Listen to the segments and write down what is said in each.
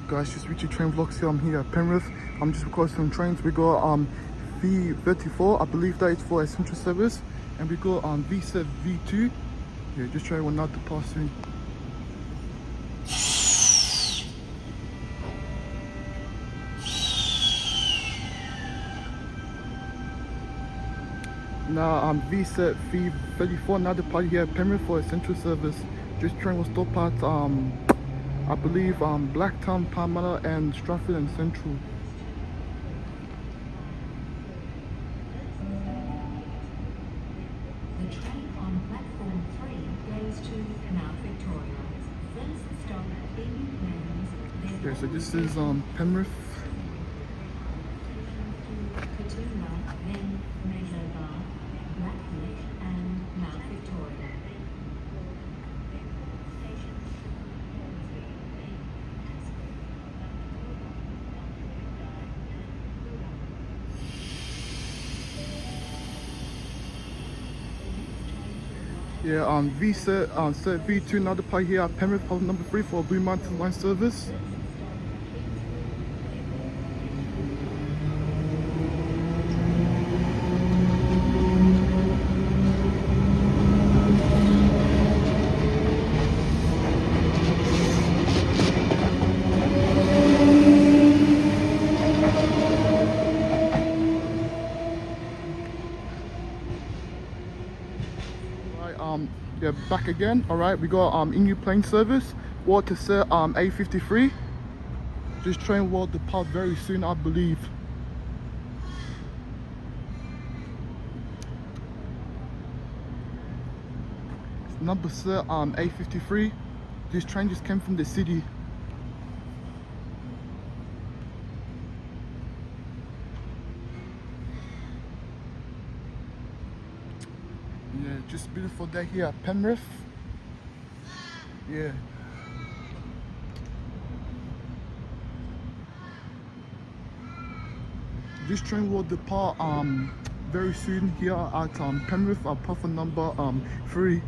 Guys, just Richie Trains Vlogs here. I'm here at Penrith. I'm just recording some trains. We got V34, I believe that is for essential service, and we got V7 V2. Yeah, just trying one not to pass through. Now V7 V34, now departed here at Penrith for essential service. This train will stop at I believe Blacktown, Palmyra and Stratford and Central. The train on platform 3 goes to Mount Victoria. First stop Emu Plains. Okay, so this is Penrith. Katoomba, then Mesobar, Blackheath and Mount Victoria. Yeah, V2 now depart here at Penrith, platform number 3 for Blue Mountain line service. Yeah, back again. All right, we got Emu plane service. Water set A53. This train will depart very soon, I believe. It's number set A53. This train just came from the city. Yeah, just beautiful day here at Penrith. Yeah. This train will depart very soon here at Penrith, platform number 3.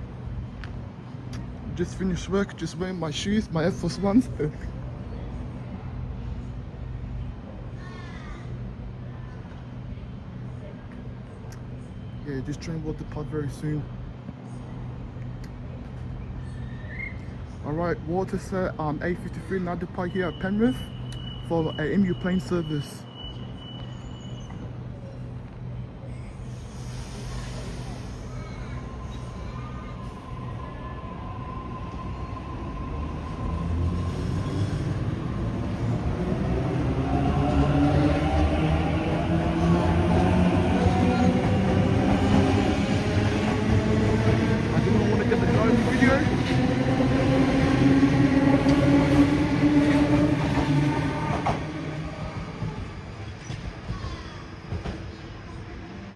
Just finished work, just wearing my shoes, my Air Force Ones. Yeah, this train will depart very soon. Alright, water set A53 now depart here at Penrith for a MU plane service.